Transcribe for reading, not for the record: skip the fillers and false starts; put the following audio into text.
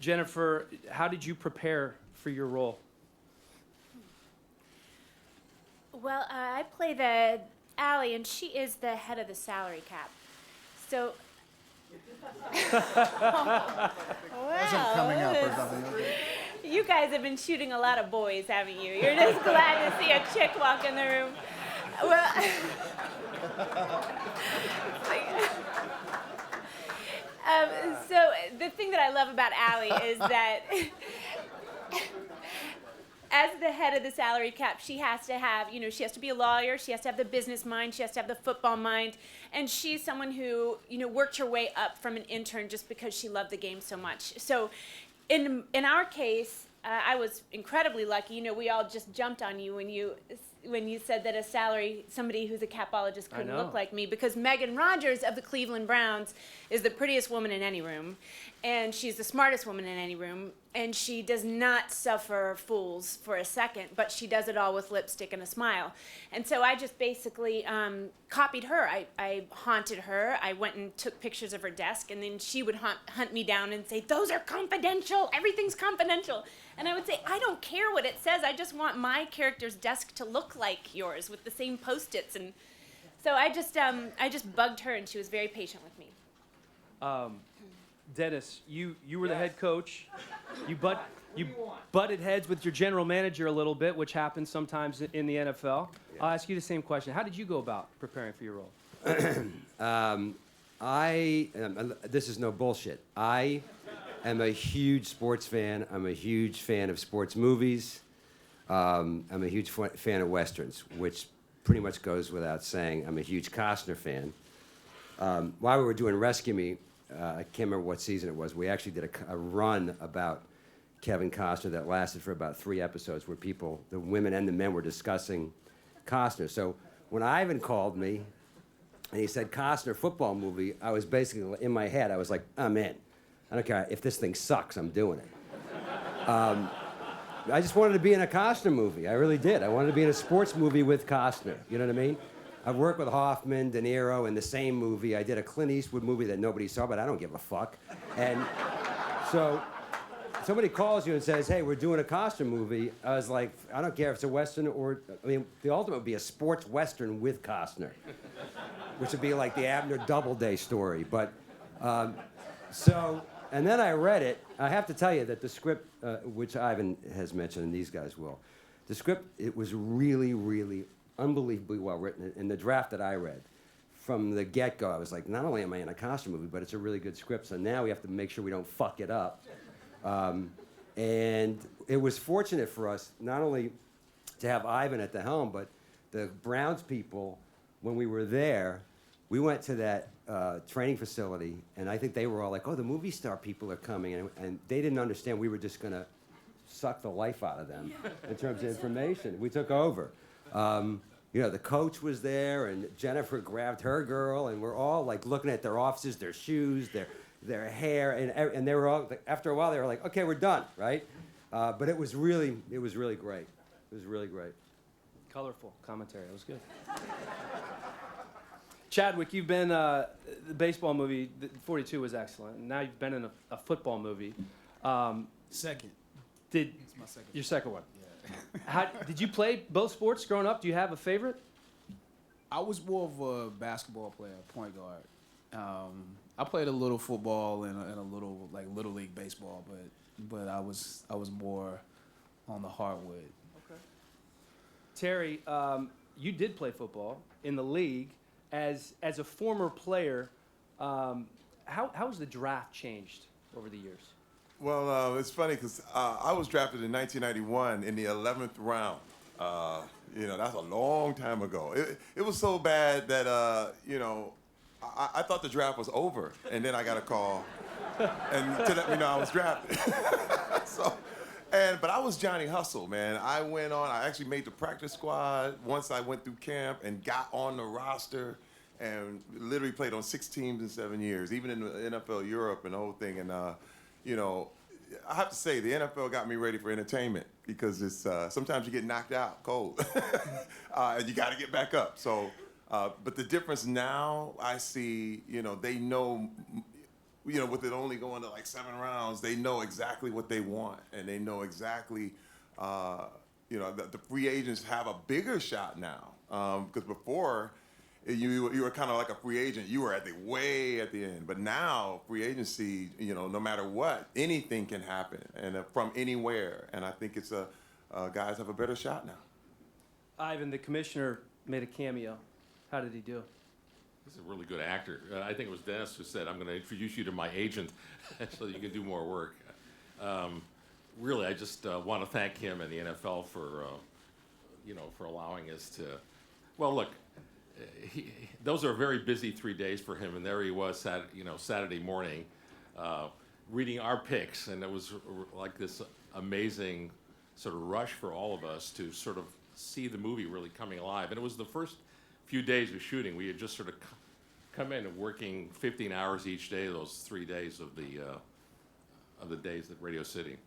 Jennifer, how did you prepare for your role? Well, I play the Allie, and she is the head of the salary cap. So. Wasn't coming up or something. You guys have been shooting a lot of boys, haven't you? You're just glad to see a chick walk in the room. Well, so the thing that I love about Allie is that as the head of the salary cap, she has to have, she has to be a lawyer, she has to have the business mind, she has to have the football mind, and she's someone who, worked her way up from an intern just because she loved the game so much. So in our case, I was incredibly lucky. We all just jumped on you when you said that somebody who's a capologist couldn't look like me, because Megan Rogers of the Cleveland Browns is the prettiest woman in any room, and she's the smartest woman in any room, and she does not suffer fools for a second, but she does it all with lipstick and a smile. And so I just basically copied her. I haunted her. I went and took pictures of her desk, and then she would hunt me down and say, "Those are confidential. Everything's confidential." And I would say, "I don't care what it says. I just want my character's desk to look like yours with the same Post-its." And so I just bugged her, and she was very patient with me. Dennis, you were the head coach. You butted heads with your general manager a little bit, which happens sometimes in the NFL. I'll ask you the same question. How did you go about preparing for your role? This is no bullshit. I am a huge sports fan. I'm a huge fan of sports movies. I'm a huge fan of Westerns, which pretty much goes without saying. I'm a huge Costner fan. While we were doing Rescue Me, I can't remember what season it was, we actually did a run about Kevin Costner that lasted for about 3 episodes where the women and the men were discussing Costner. So when Ivan called me and he said Costner football movie, I was basically, in my head, I was like, I'm in. I don't care. If this thing sucks, I'm doing it. I just wanted to be in a Costner movie. I really did. I wanted to be in a sports movie with Costner. You know what I mean? I've worked with Hoffman, De Niro in the same movie. I did a Clint Eastwood movie that nobody saw, but I don't give a fuck. And so somebody calls you and says, "Hey, we're doing a Costner movie." I was like, I don't care if it's a Western the ultimate would be a sports Western with Costner, which would be like the Abner Doubleday story. But and then I read it. I have to tell you that the script, which Ivan has mentioned, and these guys will, the script, it was really, really unbelievably well written. In the draft that I read, from the get-go, I was like, not only am I in a Costner movie, but it's a really good script, so now we have to make sure we don't fuck it up. And it was fortunate for us not only to have Ivan at the helm, but the Browns people, when we were there, we went to that training facility, and I think they were all like, "Oh, the movie star people are coming," and they didn't understand we were just going to suck the life out of them in terms of information. We took over. The coach was there, and Jennifer grabbed her girl, and we're all like looking at their offices, their shoes, their hair, and they were all, after a while, they were like, "Okay, we're done," right? But it was really great. It was really great. Colorful commentary. That was good. Chadwick, you've been the baseball movie. 42 was excellent. And now you've been in a football movie. Second. It's my second. Your second one. Yeah. Did you play both sports growing up? Do you have a favorite? I was more of a basketball player, point guard. I played a little football and a little little league baseball, but I was more on the hardwood. Okay. Terry, you did play football in the league. As a former player, how's the draft changed over the years? Well, it's funny because I was drafted in 1991 in the 11th round. That's a long time ago. It was so bad that, I thought the draft was over, and then I got a call and to let me know I was drafted. But I was Johnny Hustle, man. I went on, I actually made the practice squad once I went through camp and got on the roster and literally played on 6 teams in 7 years, even in the NFL Europe and the whole thing. And, I have to say, the NFL got me ready for entertainment because it's sometimes you get knocked out cold and you got to get back up. So, but the difference now I see, they know with it only going to like 7 rounds, they know exactly what they want, and they know exactly, the free agents have a bigger shot now. Because before, you were kind of like a free agent. You were way at the end. But now, free agency, no matter what, anything can happen, and from anywhere. And I think it's guys have a better shot now. Ivan, the commissioner, made a cameo. How did he do? He's a really good actor. I think it was Dennis who said, "I'm going to introduce you to my agent so you can do more work." Really, I just want to thank him and the NFL for allowing us to. Well, look, those are very busy 3 days for him, and there he was, Saturday morning, reading our picks, and it was like this amazing sort of rush for all of us to sort of see the movie really coming alive. And it was the first few days of shooting. We had just sort of come in and working 15 hours each day, those 3 days of the days at Radio City.